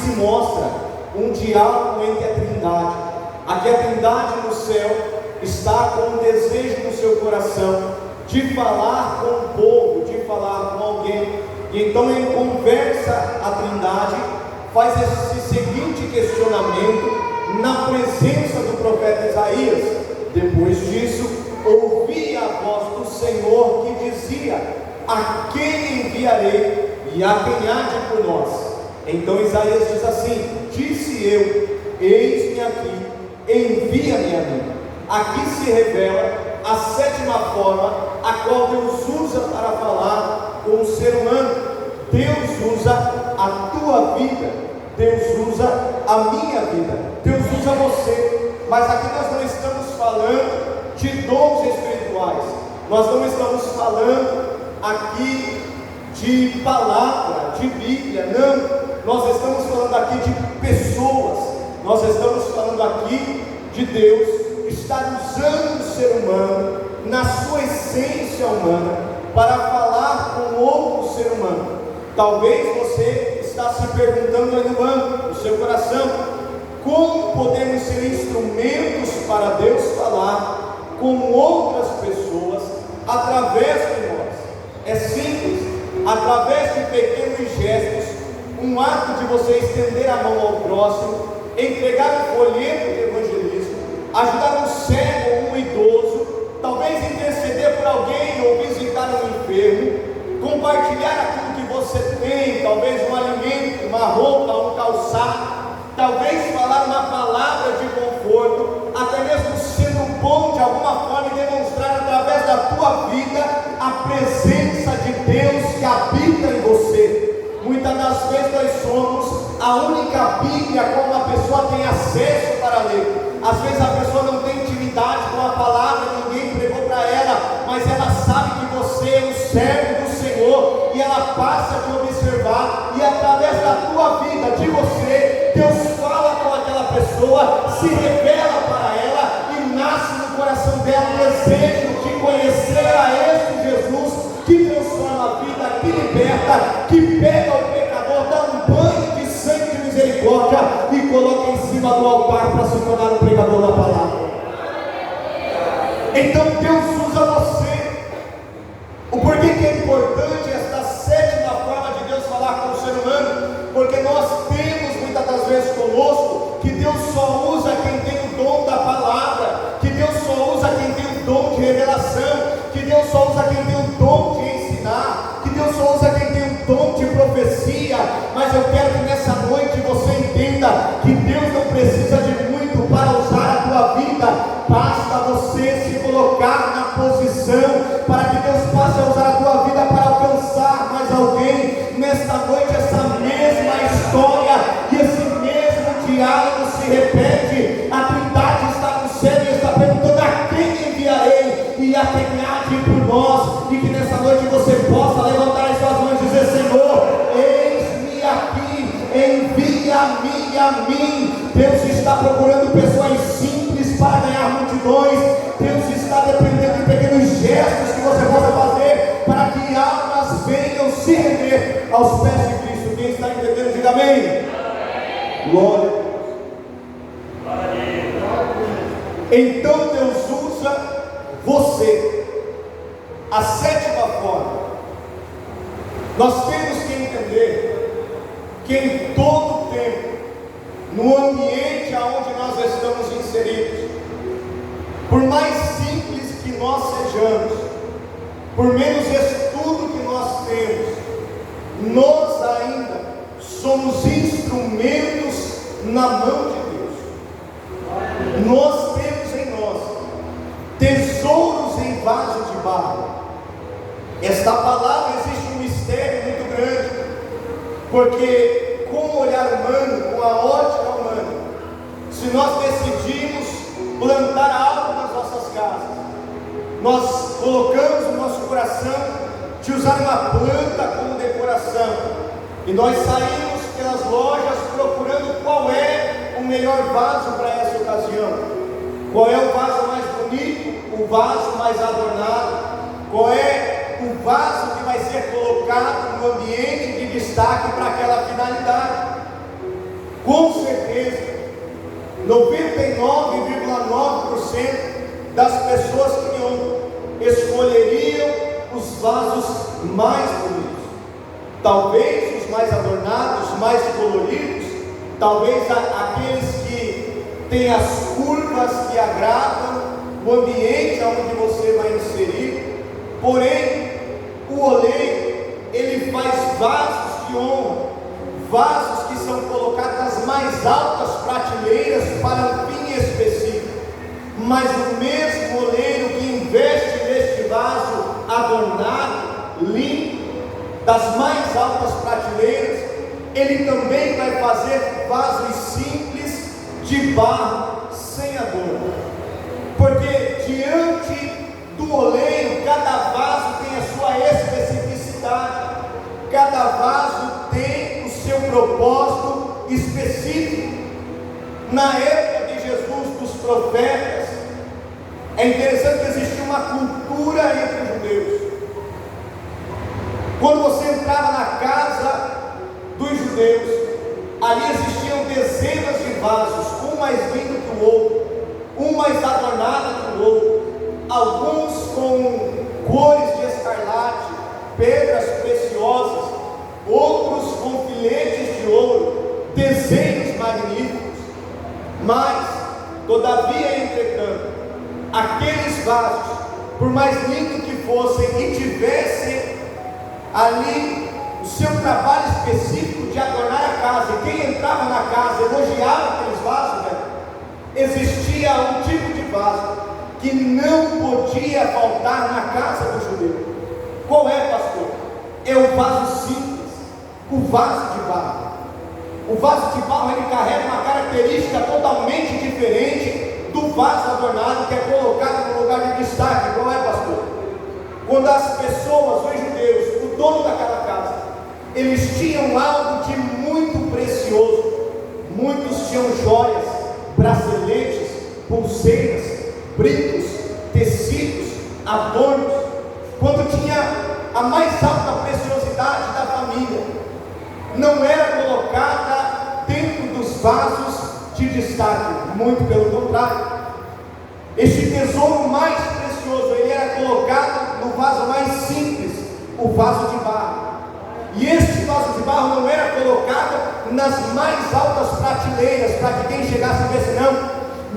se mostra um diálogo entre a Trindade. Aqui a Trindade no céu está com um desejo no seu coração de falar com o povo, de falar com alguém. E então ele conversa a Trindade, faz esse seguinte questionamento na presença do profeta Isaías. Depois disso, ouvi a voz do Senhor que dizia: a quem enviarei e a quem há de por nós? Então Isaías diz assim: disse eu, eis-me aqui, envia-me a mim. Aqui se revela a sétima forma a qual Deus usa para falar com o ser humano. Deus usa a tua vida, Deus usa a minha vida, Deus usa você. Mas aqui nós não estamos falando de dons espirituais, nós não estamos falando aqui de palavra, de Bíblia, não. Nós estamos falando aqui de pessoas, nós estamos falando aqui de Deus estar usando o ser humano na sua essência humana para falar com outro ser humano. Talvez você está se perguntando aí no banco, no seu coração: como podemos ser instrumentos para Deus falar com outras pessoas através de nós? É simples, através de pequenos gestos, um ato de você estender a mão ao próximo, entregar um folheto de evangelismo, ajudar um cego ou um idoso, talvez interceder por alguém ou visitar um enfermo, compartilhar aquilo que você tem, talvez um alimento, uma roupa, um calçado, talvez falar uma palavra de conforto, até mesmo sendo bom de alguma forma e demonstrar através da tua vida a presença de Deus que habita em você. Muitas das vezes nós somos a única Bíblia a qual uma pessoa tem acesso para ler. Às vezes a pessoa não tem intimidade com a palavra, ninguém pregou para ela, mas ela sabe que você é um servo do Senhor, e ela passa a te observar, e através da tua vida, de você, Deus fala com aquela pessoa, se revela para ela, e nasce no coração dela o desejo de conhecer a este Jesus, que transforma a vida, que liberta, que pega o pecador, dá um banho de sangue de misericórdia e coloca em cima do altar para se tornar um pregador da palavra. Então Deus usa você. O porquê que é importante esta sétima forma de Deus falar com o ser humano? Porque nós temos muitas das vezes conosco que Deus só usa quem tem o dom da palavra, que Deus só usa quem tem o dom de revelação, que Deus só usa quem tem o dom de ensinar, que Deus só usa quem tem o dom de profecia. Mas eu quero que nessa noite você entenda que Deus não precisa de muito para usar a tua vida, basta você se colocar na posição para que Deus passe a usar a tua vida para alcançar mais alguém. Nesta noite essa mesma história e esse mesmo diálogo se repete. A Trindade está no céu e está perguntando: a quem enviarei e a quem há de ir por nós? E que nessa noite você possa levantar as suas mãos e dizer: Senhor, eis-me aqui, envia-me a mim. Deus está procurando pessoas simples para ganhar multidões. Deus está dependendo de pequenos gestos que você possa fazer para que almas venham se render aos pés de Cristo. Quem está entendendo, diga amém. Glória a Deus. Então Deus usa você. A sétima forma, nós temos que entender que em todo tempo, no ambiente aonde nós estamos inseridos, por mais simples que nós sejamos, por menos estudo que nós temos, nós ainda somos instrumentos na mão de Deus. Nós temos em nós tesouros em vaso de barro. Esta palavra existe um mistério muito grande, porque com o olhar humano, com a ótica humana, se nós decidimos plantar algo nas nossas casas, nós colocamos no nosso coração de usar uma planta como decoração, e nós saímos pelas lojas procurando qual é o melhor vaso para essa ocasião, qual é o vaso mais bonito, o vaso mais adornado, qual é o vaso que vai ser colocado no ambiente de destaque para aquela finalidade. Com certeza, 99,9% das pessoas que escolheriam os vasos mais bonitos, talvez os mais adornados, mais coloridos, talvez aqueles que têm as curvas que agradam o ambiente onde você vai inserir. Porém, o oleiro, ele faz vasos de honra, vasos que são colocados nas mais altas prateleiras para um fim específico. Mas o mesmo oleiro que investe neste vaso adornado, limpo, das mais altas prateleiras, ele também vai fazer vasos simples de barro, sem adorno. Porque diante do oleiro, cada vaso tem a sua especificidade, cada vaso tem o seu propósito específico. Na época de Jesus, dos profetas, é interessante que existia uma cultura entre os judeus. Quando você entrava na casa dos judeus, ali existiam dezenas de vasos, um mais lindo que o outro, um mais adornado que o outro, alguns com cores de escarlate, pedras preciosas, outros com filetes de ouro, desenhos magníficos. Mas, todavia, entretanto, aqueles vasos, por mais lindos que fossem e tivessem ali o seu trabalho específico de adornar a casa, e quem entrava na casa elogiava aqueles vasos, existia um tipo de vaso que não podia faltar na casa do judeu. Qual é, pastor? É o vaso simples, o vaso de barro. O vaso de barro, ele carrega uma característica totalmente diferente do vaso adornado que é colocado no lugar de destaque. Qual é, pastor? Quando as pessoas, os judeus, o dono daquela casa, eles tinham algo de muito precioso. Muitos tinham joias, braceletes, pulseiras, brincos, tecidos, adornos. Quando tinha a mais alta preciosidade da família, não era colocada dentro dos vasos de destaque, muito pelo contrário. Este tesouro mais precioso, ele era colocado no vaso mais simples, o vaso de barro. E este vaso de barro não era colocado nas mais altas prateleiras, para que quem chegasse e visse, não.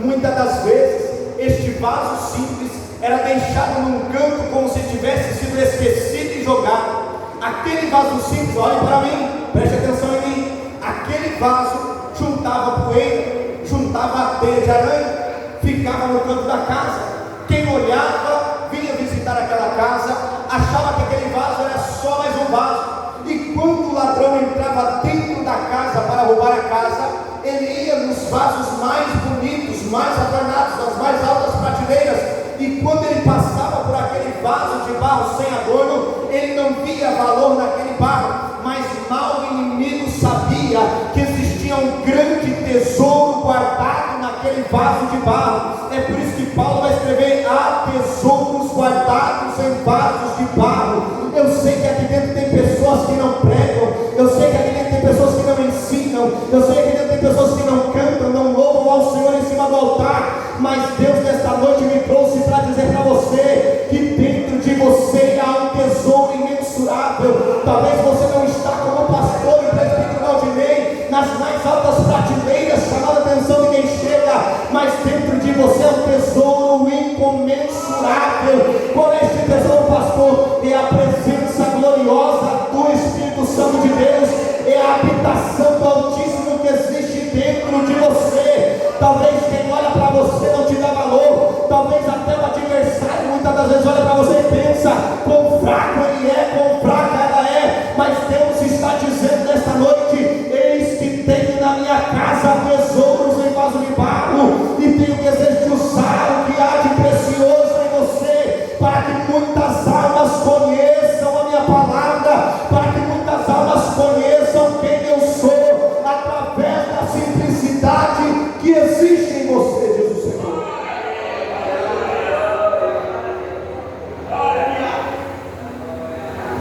Muitas das vezes, este vaso simples era deixado num canto como se tivesse sido esquecido e jogado. Aquele vaso simples, olhe para mim, preste atenção em mim. Aquele vaso juntava poeira, juntava teia de aranha, ficava no canto da casa. Quem olhava, vinha visitar aquela casa, achava que aquele vaso era só mais um vaso. E quando o ladrão entrava dentro da casa para roubar a casa, ele ia nos vasos mais bonitos, mais adornados, nas mais altas prateleiras. E quando ele passava por aquele vaso de barro sem adorno, ele não via valor naquele barro. Mas mal o inimigo sabia que existia um grande tesouro guardado naquele vaso de barro. É por isso que Paulo vai escrever: há tesouros guardados em vasos de barro. Eu sei que aqui dentro tem pessoas que não pregam, eu sei que aqui dentro tem pessoas que não ensinam, eu sei que aqui dentro tem pessoas que não cantam, não louvam ao Senhor em cima do altar. Mas Deus nesta noite me trouxe para dizer para você que dentro de você há um tesouro imensurável. Talvez você não está como pastor e presbítero Valdinei nas mais altas prateleiras, chamando a atenção de quem chega, mas dentro de você é um tesouro incomensurável. Qual é este tesouro, pastor? É a presença gloriosa do Espírito Santo de Deus, é a habitação do Altíssimo que existe dentro de você. Talvez quem olha para você não te dá valor, talvez até o adversário muitas das vezes olha para você e pensa: quão fraco ele é, quão fraca ela é. Mas Deus está dizendo nesta noite: eis que tenho na minha casa tesouros em vaso de barro, e tenho desejo de usar o que há de precioso em você, para que muitas almas conheçam a minha palavra, para que muitas almas conheçam quem eu sou, através da simplicidade que existe em você, diz o Senhor.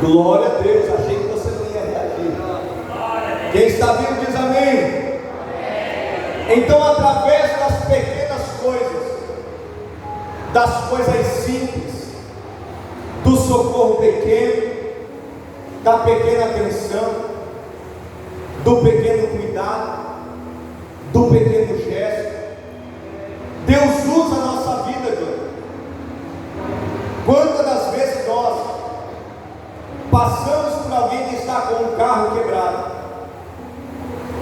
Glória a Deus, achei que você não ia reagir. Quem está vivo diz amém. Então, através das pequenas coisas, das coisas simples, do socorro pequeno, da pequena atenção, do pequeno cuidado, do pequeno gesto, Deus usa a nossa vida, Deus. Quantas das vezes nós passamos por alguém que está com um carro quebrado,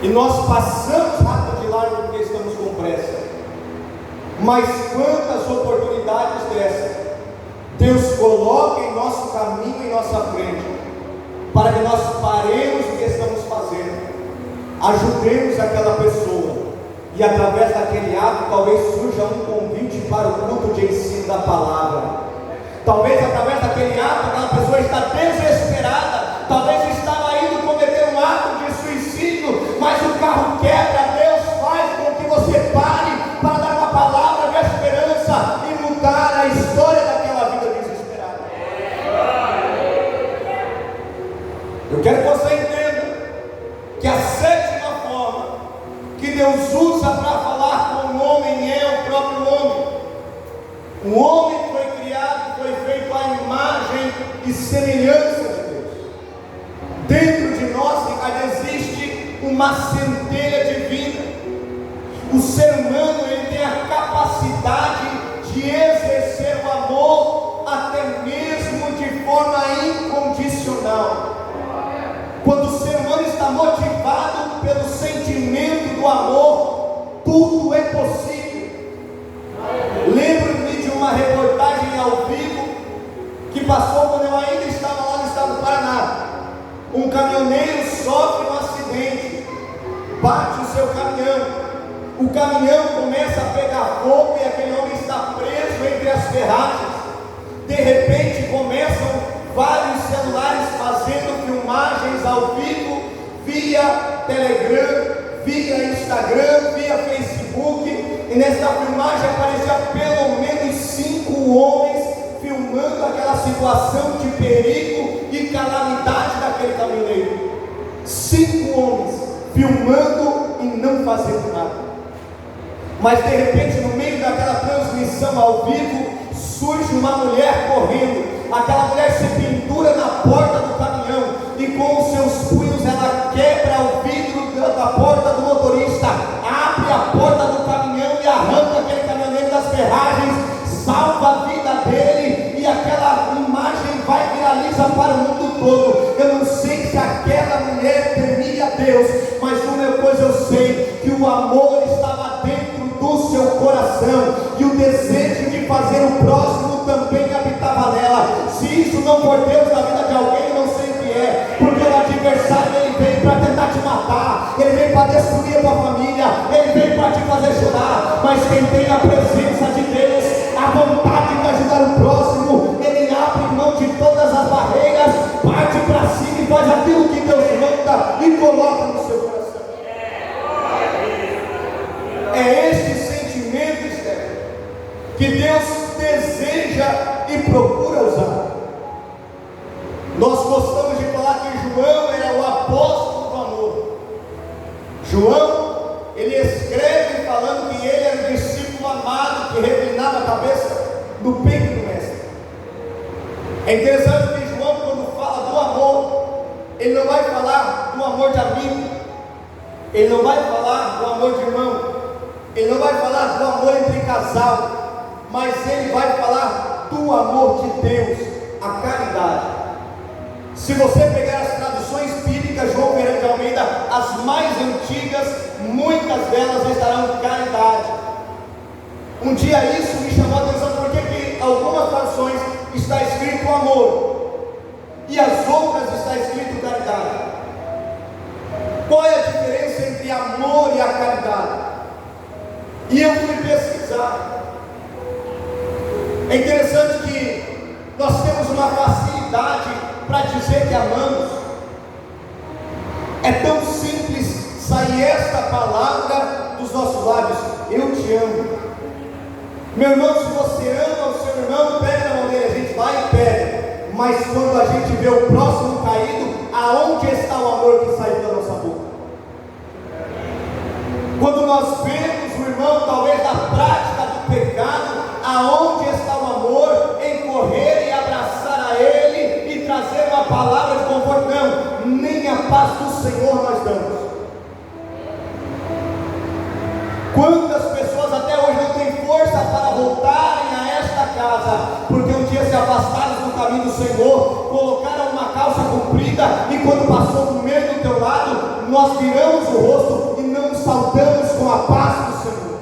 e nós passamos rápido de largo porque estamos com pressa, mas quantas oportunidades dessas Deus coloca em nosso caminho, em nossa frente, para que nós paremos o que estamos fazendo, ajudemos aquela pessoa, e através daquele ato talvez surja um convite para o culto de ensino da palavra. Talvez através daquele ato aquela pessoa está desesperada, talvez estava indo cometer um ato de suicídio, mas o carro quebra. Deus faz com que você pare para dar uma palavra de esperança e mudar a história daquela vida desesperada. Eu quero que você entenda que a sétima forma que Deus usa para falar com o homem é o próprio homem. O homem foi criado, foi feito à imagem e semelhança de Deus. Dentro de nós, Ricardo, existe uma centelha divina. O ser humano, ele tem a capacidade de exercer o amor até mesmo de forma incondicional. Quando o ser humano está motivado pelo sentimento do amor, tudo é possível. Lembro-me de uma reportagem ao vivo que passou quando eu ainda estava lá no estado do Paraná. Um caminhoneiro sofre um acidente, bate o seu caminhão, o caminhão começa a pegar fogo e aquele homem está preso entre as ferragens. De repente começam vários celulares fazendo filmagens ao vivo, via Telegram, via Instagram, via Facebook, e nessa filmagem aparecia pelo menos 5 homens filmando aquela situação de perigo e calamidade daquele caminhoneiro. 5 homens filmando e não fazendo nada. Mas de repente, no meio daquela transmissão ao vivo, surge uma mulher correndo. Aquela mulher se pendura na porta do caminhão e com os seus punhos ela quebra o vidro da porta do motorista, abre a porta do caminhão e arranca aquele caminhoneiro das ferragens, salva a vida dele, e aquela imagem vai viralizar para o mundo todo. Eu não sei se aquela mulher temia Deus, mas uma coisa eu sei, que o amor estava dentro do seu coração, e o desejo de fazer o próximo também habitava nela. Se isso não for Deus na vida de alguém, eu não sei o que é, porque o adversário, ele vem para tentar te matar, ele vem para destruir a tua família, ele vem para te fazer chorar, mas quem tem a presença de Deus, a vontade de ajudar o próximo, ele abre mão de todas as barreiras, parte para cima e faz aquilo que Deus manda e coloca no seu coração. É este sentimento, Esther, que Deus deseja e procura usar. Nós gostamos de falar que João era o apóstolo do amor. João, ele escreve falando que ele era o discípulo amado que reclinava a cabeça no peito do mestre. É interessante que João, quando fala do amor, ele não vai falar do amor de amigo, ele não vai falar do amor de irmão, ele não vai falar do amor entre casal, mas ele vai falar do amor de Deus, a caridade. Se você pegar as traduções bíblicas, João Ferreira de Almeida, as mais antigas, muitas delas estarão caridade. Um dia isso me chamou a atenção, porque que algumas traduções está escrito amor, e as outras está escrito caridade. Qual é a diferença entre amor e a caridade? E eu fui pesquisar. É interessante que nós temos uma facilidade para dizer que amamos. É tão simples sair esta palavra dos nossos lábios: eu te amo. Meu irmão, se você ama o seu irmão, pega na mão dele, a gente vai e pega. Mas quando a gente vê o próximo caído, aonde está o amor que saiu da nossa boca? Quando nós vemos o irmão, talvez na prática do pecado, aonde está o amor em correr e abraçar a Ele e trazer uma palavra de conforto? Não, nem a paz do Senhor nós damos. Quantas pessoas até hoje não têm força para voltarem a esta casa, porque um dia se afastaram do caminho do Senhor, colocaram uma calça comprida, e quando passou no meio do teu lado, nós viramos o rosto e não nos saudamos com a paz do Senhor.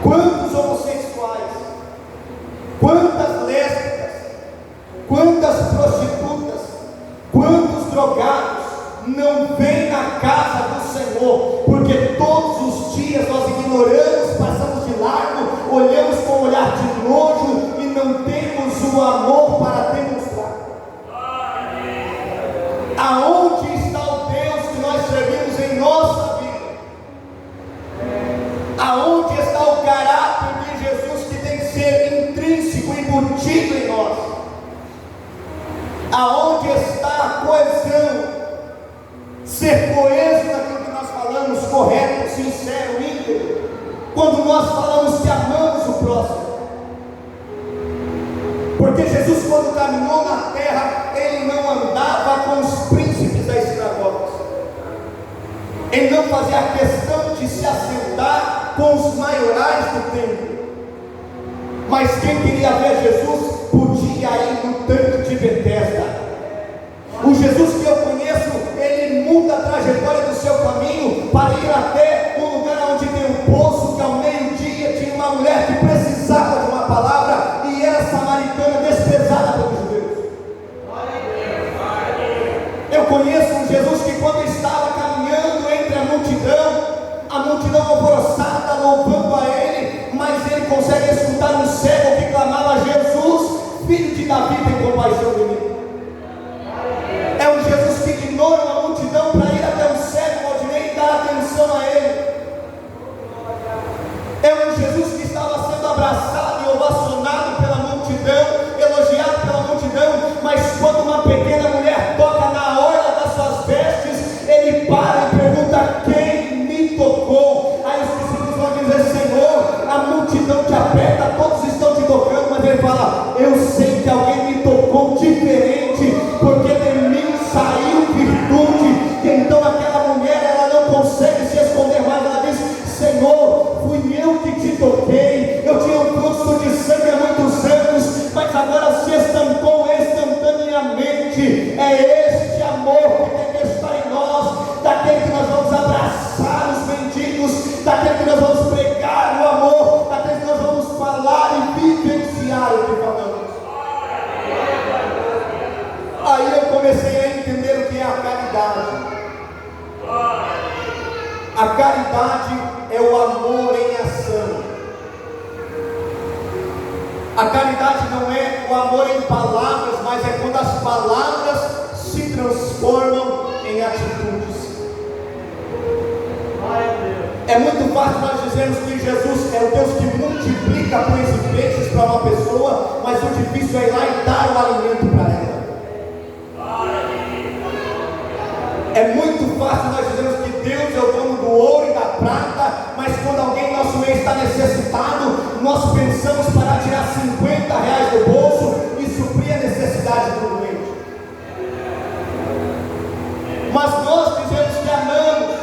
Quantos homossexuais, quantas lésbicas, quantas prostitutas, quantos drogados não vêm na casa do Senhor, porque todos os dias nós ignoramos, passamos de largo, olhamos com um olhar de nojo e não temos o amor para demonstrar. Aonde está o Deus que nós servimos em nossa vida? Aonde está o caráter de Jesus que tem que ser intrínseco, embutido em nós? Aonde está a coesão? Ser coeso naquilo que nós falamos, correto, sincero, íntegro, quando nós falamos que amamos o próximo. Porque Jesus, quando caminhou na terra, Ele não andava com os príncipes das sinagogas, Ele não fazia questão de se assentar com os maiorais do templo, mas quem queria ver Jesus, podia ir no tanque de Betesda. O Jesus que eu conheço, Ele muda a trajetória do seu caminho para ir até um lugar onde tem um poço, que ao meio-dia tinha uma mulher que precisava de uma palavra, e era samaritana, desprezada pelos judeus. Eu conheço um Jesus que, quando estava caminhando entre a multidão alvoroçada louvando a Ele, mas Ele consegue escutar um cego que clamava: Jesus, filho de Davi, tem compaixão de mim. É um Jesus que ignora uma multidão para ir até um cego, Valdinei, e dar atenção a ele. É um Jesus que estava sendo abraçado e ovacionado pela multidão, elogiado pela multidão, mas quando uma pequena mulher toca na orla das suas vestes, Ele para e pergunta: quem me tocou? Aí os discípulos vão dizer: Senhor, a multidão te aperta, todos estão te tocando, mas Ele fala: eu sei que alguém me tocou diferente, porque de mim saiu virtude. E então aquela mulher, ela não consegue se esconder mais, ela diz: Senhor, fui eu que te toquei, eu tinha um fluxo de sangue há muitos anos, mas agora se estancou instantaneamente. É este amor que tem que estar em nós, daquele que nós vamos abraçar os mendigos, daquele que nós vamos pregar o amor, daquele que nós vamos falar e vivenciar o que falamos. Aí eu comecei a entender o que é a caridade. A caridade é o amor em ação. A caridade não é o amor em palavras, mas é quando as palavras se transformam em atitudes. É muito fácil nós dizermos que Jesus é o Deus que multiplica pães e peixes para uma pessoa, mas o difícil é ir lá e dar o alimento para ela. É muito fácil nós dizermos que Deus é o dono do ouro e da prata, mas quando alguém em nosso meio está necessitado, nós pensamos para tirar R$50 do bolso e suprir a necessidade do doente. Mas nós dizemos que amamos,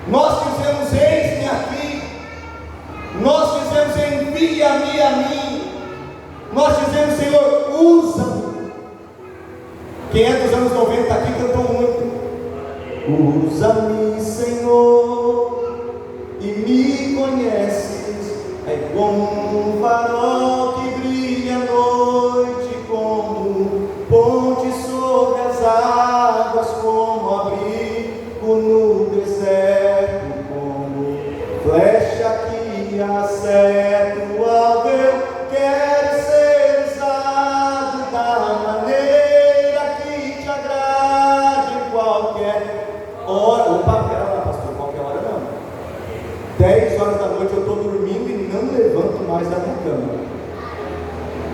nós dizemos: eis-me aqui, nós dizemos: envia-me a mim, nós dizemos: Senhor, usa-me. Quem é dos anos 90 aqui cantou muito: usa-me, Senhor, e me conheces, é como um farol que brilha à noite, como ponte sobre as águas, como abrigo no deserto, como flecha que acerta o alvo. Quero ser usado da maneira que te agrade, qualquer hora. Opa, pera lá, pastor, qualquer hora não. 10 horas da noite eu estou dormindo e não levanto mais da minha cama.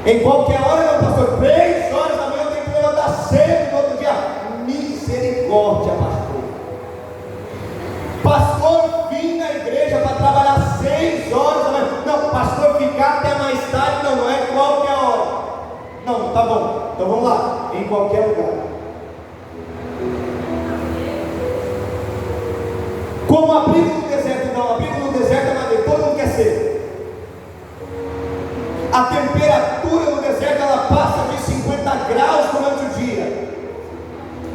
Em qualquer hora não, pastor. 3 horas da manhã eu tenho que levantar cedo no outro dia. Misericórdia, pastor. Pastor, vim na igreja para trabalhar 6 horas da manhã. Não, pastor, ficar até mais tarde. Não, não é qualquer hora. Não, tá bom. Então vamos lá. Em qualquer lugar. Como abrigo no deserto, não. Abrigo no deserto é madeira. Todo mundo quer ser. A temperatura no deserto, ela passa de 50 graus durante o dia.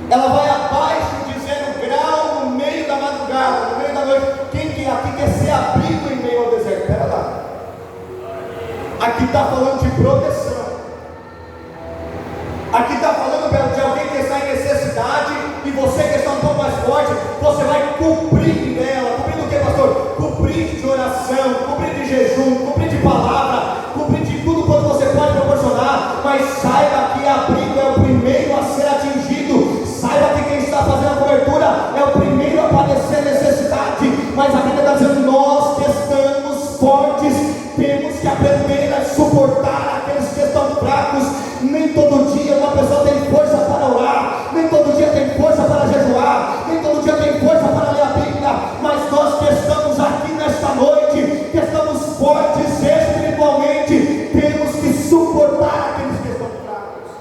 Ela vai abaixo de 0 grau no meio da madrugada, no meio da noite. Quem aqui quer ser abrigo em meio ao deserto? Espera lá. Aqui está falando de proteção. Aqui está falando de alguém que está em necessidade, e você que está um pouco mais forte, você vai cobrir dela. Cobrir do que, pastor? Cobrir de oração, cobrir de jejum, cobrir de palavra, cobrir de tudo quanto você pode proporcionar. Mas saiba que abrigo é o primeiro a ser atingido. Saiba que quem está fazendo a cobertura é o primeiro a padecer necessidade. Mas a Bíblia está dizendo: nós que estamos fortes temos que aprender a suportar aqueles que estão fracos. Nem todo dia uma pessoa tem força para orar, nem todo dia tem força para jejuar, nem todo dia tem força para ler a Bíblia. Mas nós que estamos aqui nesta noite, que estamos fortes espiritualmente, temos que suportar aqueles que estão fracos.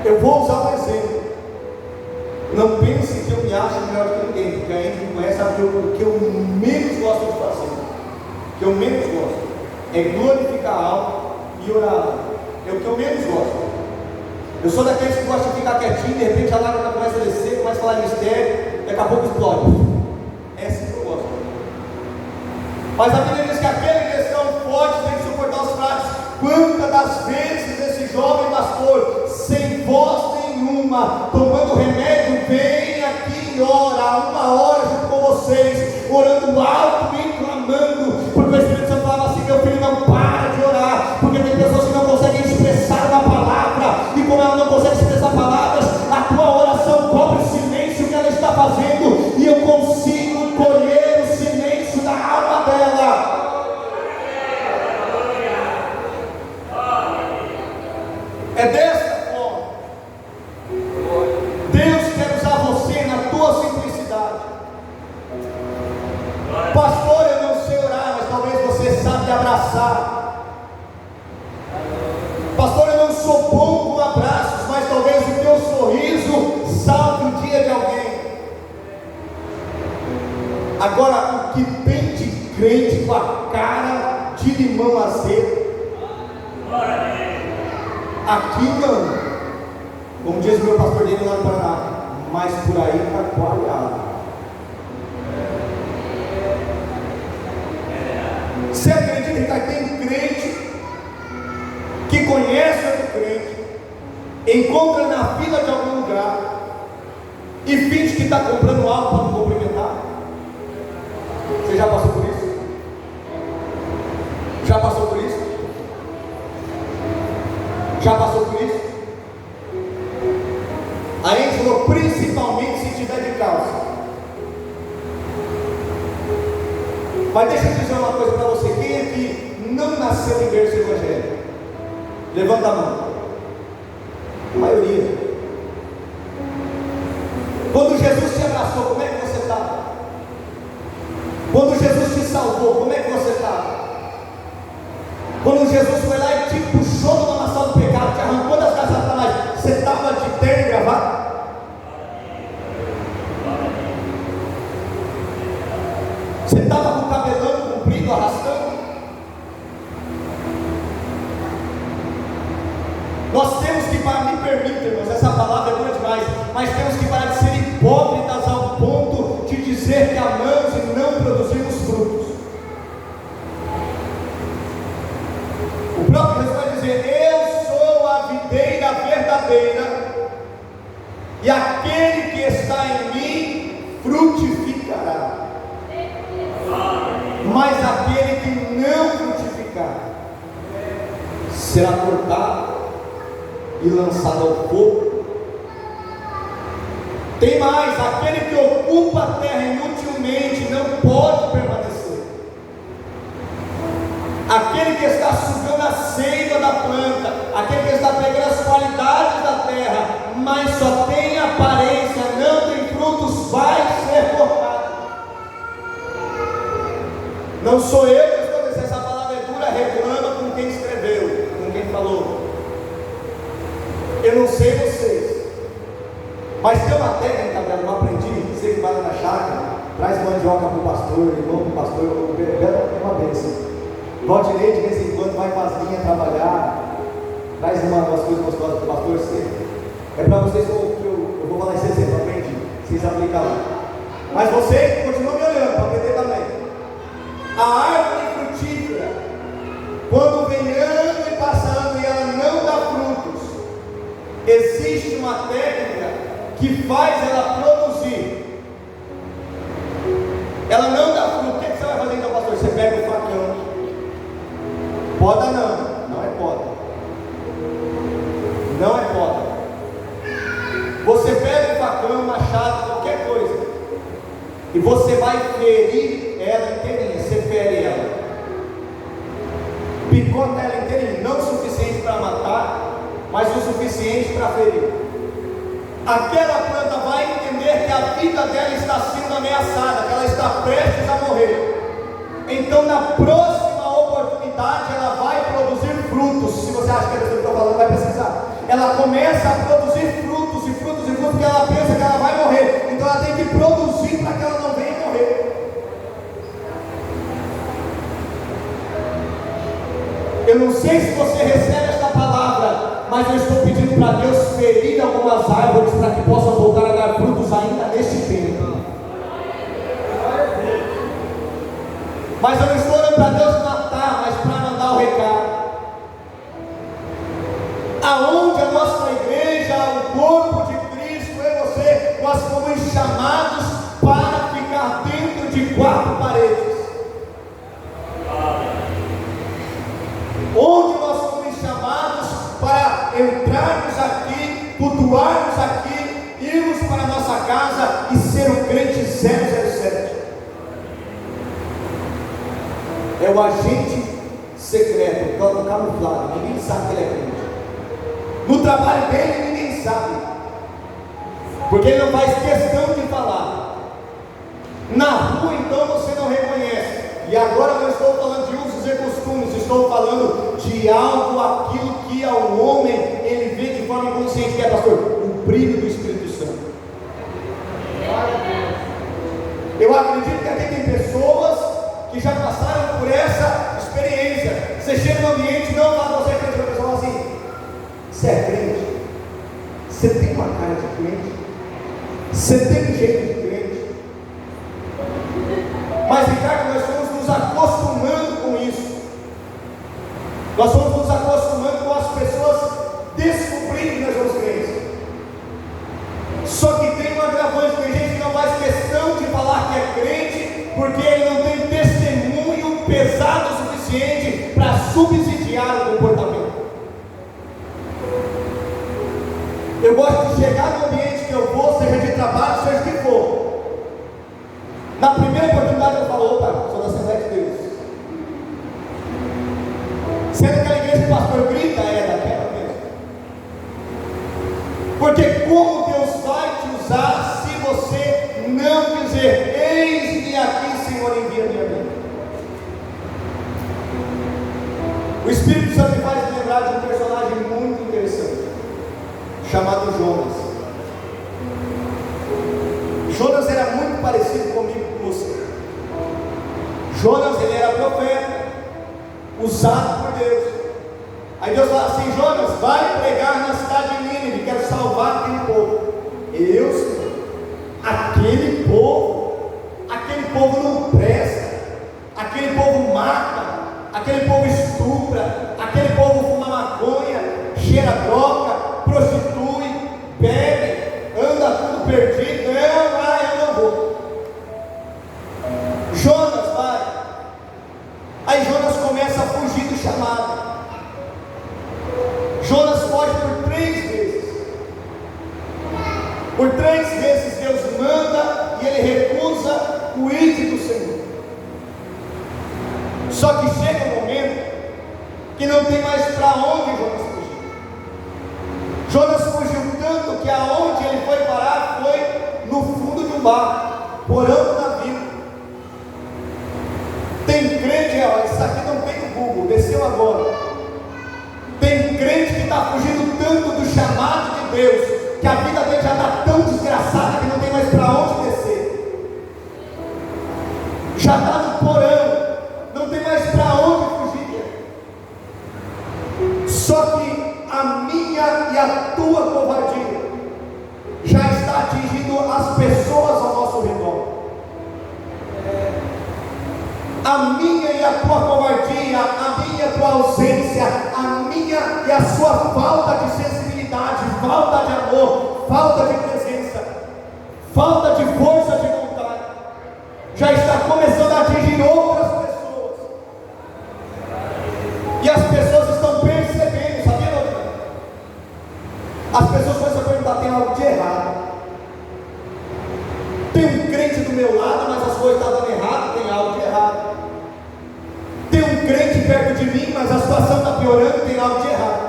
Eu vou usar um exemplo. Não pense que eu me acho melhor que ninguém, porque a gente me conhece, sabe o que eu menos gosto de fazer. O que eu menos gosto é glorificar a alma e orar. É o que eu menos gosto. Eu sou daqueles que gostam de ficar quietinho, de repente a lágrima começa a descer, começa a falar mistério, daqui a pouco explode. É assim que eu gosto. Mas a Bíblia diz que aquele que estão fortes tem que suportar os fracos. Quantas das vezes esse jovem pastor, sem voz nenhuma, tomando remédio, vem aqui e ora, 1 hora junto com vocês, orando alto e clamando, porque o Espírito Santo falava assim: meu filho, não para de orar, porque tem pessoas que não conseguem expressar uma palavra, e como ela não consegue expressar palavras, a tua oração cobre o silêncio que ela está fazendo, e eu consigo colher o silêncio da alma dela. É dessa forma. Deus quer usar você na tua simplicidade. Pastor, eu não sei orar, mas talvez você sabe abraçar. Pastor, eu não sou bom com abraços, mas talvez o teu sorriso salve o dia de alguém. Agora, o que tem de crente com a cara de limão azedo, aqui não, como diz o meu pastor dele lá no Paraná, mas por aí está coalhado. Você acredita que tem crente que conhece outro crente, encontra na fila de algum lugar e finge que está comprando algo para não cumprimentar? Você já passou por isso? Já passou por isso? Já passou por isso? A gente falou principalmente se tiver de calça. Mas deixa eu dizer uma coisa para você: quem aqui não nasceu em berço evangélico? Levanta a mão. A maioria. Quando Jesus te abraçou, como é que você estava? Quando Jesus te salvou, como é que você estava? Quando Jesus foi lá e te puxou do lamaçal do pecado, te arrancou das casas de Satanás, você estava de terno e gravata? Você estava com o cabelão comprido, arrastando? Nós temos que parar, me permita, irmãos, essa palavra é dura demais, mas temos que parar de ser hipócritas ao ponto de dizer que amamos e não produzimos frutos. O próprio Jesus vai dizer: eu sou a videira verdadeira, e aquele que está em mim frutificará. Mas aquele que não frutificar será cortado e lançado ao fogo. Tem mais: aquele que ocupa a terra inutilmente não pode permanecer. Aquele que está sugando a seiva da planta, aquele que está pegando as qualidades da terra, mas só tem aparência, não Não sou eu que estou dizendo, essa palavra é dura, reclama com quem escreveu, com quem falou. Eu não sei vocês, mas tem uma técnica que eu não aprendi. Você que vai lá na chácara, traz mandioca para o pastor, irmão para o pastor, é uma bênção. Valdinei de vez em quando vai com as linhas trabalhar, traz umas coisas gostosas para o pastor. É para vocês que eu vou falar esse exemplo, aprendi, vocês aplicam lá. Mas você continua me olhando para aprender também. A árvore frutífera, quando vem ano e passando e ela não dá frutos, existe uma técnica que faz ela produzir. Ela não dá fruto. O que você vai fazer então, pastor? Você pega o facão. Poda não é poda. Não é poda. Você pega o facão, machado, qualquer coisa, e você vai ferir ela inteirinha. Você fere ela, picota ela inteirinha, não o suficiente para matar, mas o suficiente para ferir. Aquela planta vai entender que a vida dela está sendo ameaçada, que ela está prestes a morrer. Então, na próxima oportunidade, ela vai produzir frutos. Se você acha que é isso que eu estou falando, vai pesquisar. Ela começa a produzir frutos e frutos e frutos, porque ela pensa que ela vai morrer. Então, ela tem que produzir para que ela não venha morrer. Eu não sei se você recebe esta palavra, mas eu estou pedindo para Deus ferir algumas árvores para que possam voltar a dar frutos ainda neste tempo. Mas eu não estou orando para Deus matar, mas para mandar o recado. Aonde a nossa igreja, o corpo de Cristo, eu e você, nós fomos chamados para ficar dentro de quatro paredes. Onde nós fomos chamados para entrarmos aqui, cultuarmos aqui, irmos para a nossa casa e ser o crente 007. É o agente secreto, o camuflado, ninguém sabe que ele é crente. No trabalho dele ninguém sabe, porque ele não faz questão de falar. Na rua então você não reconhece. E agora eu não estou falando de usos e costumes, estou falando de algo, aquilo que ao homem ele vê de forma inconsciente, que é, pastor, o brilho do Espírito Santo. Eu acredito que aqui tem pessoas que já passaram por essa experiência. Você chega no ambiente, não fala você é crente, a pessoa fala assim: você é crente? Você tem uma cara de crente? Você tem um jeito de crente? Mas, Ricardo, nós fomos nos acostumando com isso. Nós fomos nos acostumando com as pessoas descobrindo que nós somos crentes. Só que tem um agravante, tem gente que não faz questão de falar que é crente, porque ele não tem testemunho pesado o suficiente para subsidiar o comportamento. Eu gosto de chegar no ambiente que eu vou, seja de trabalho, seja o que for. Na primeira oportunidade eu falo: opa, sou da Assembleia de Deus. Se é daquela igreja que o pastor grita, é daquela mesmo. Porque como Deus vai te usar se você não dizer: eis-me aqui, Senhor, envia-me a mim? O Espírito Santo me faz lembrar de um personagem muito interessante, chamado Jonas. Jonas era muito parecido comigo, com você. Jonas, ele era profeta, usado por Deus. Aí Deus fala assim: Jonas, vai pregar na cidade de Nínive, quero salvar aquele povo. Eu, Senhor, aquele povo não presta, aquele povo mata, aquele povo estupra, aquele povo fuma maconha, cheira droga, prostitui, bebe, anda tudo perdido. Eu não vou. Jonas vai. Aí Jonas começa a fugir do chamado. Jonas foge por 3 vezes. Por 3 vezes Deus manda e ele recusa o ir do Senhor. Só que chega um momento que não tem mais para onde Jonas fugir. Jonas fugiu tanto que aonde ele foi parar foi no fundo de um barco, porão da vida. Tem crente que a vida dele já está tão desgraçada que não tem mais para onde descer, já está no porão, não tem mais para onde fugir. Só que a minha e a tua covardia já está atingindo as pessoas ao nosso redor. A minha e a tua covardia, a minha e a tua ausência, a minha e a sua falta de sensibilidade, falta de amor, falta de presença, falta de força de vontade, já está começando a atingir outras pessoas. E as pessoas estão percebendo, sabia, doutor? As pessoas começam a perguntar: tem algo de errado? Tem um crente do meu lado, mas as coisas estão dando errado, tem algo de errado. Tem um crente perto de mim, mas a situação está piorando, tem algo de errado.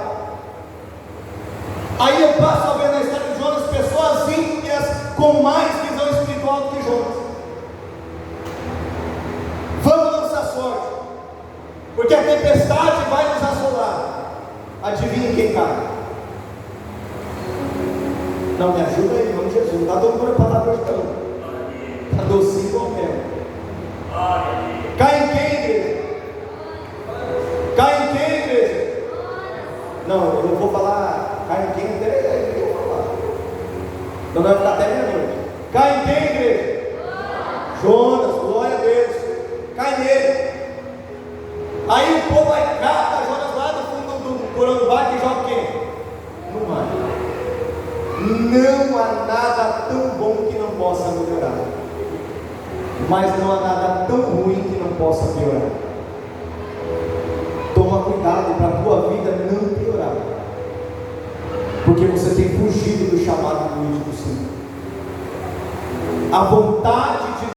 Aí eu passo a ver na história de Jonas pessoas ímpias com mais visão espiritual do que Jonas. Vamos lançar sorte, porque a tempestade vai nos assolar. Adivinha quem cai? Não, me ajuda aí, em nome de Jesus. Não está todo mundo para dar gostando. Está docinho igual mesmo. Cai em quem, igreja? Cai em quem, igreja? Não, eu não vou falar. Cai em quem? Eu vou falar. Não vai ficar até meia-noite. Cai em quem, igreja? Jonas, glória a Deus. Cai nele. Aí o povo vai cata Jonas lá no fundo do porão do barco e joga quem? No mar. Não há nada tão bom que não possa melhorar, mas não há nada tão ruim que não possa piorar. Toma cuidado para a tua vida não piorar, porque você tem fugido do chamado do Senhor. A vontade de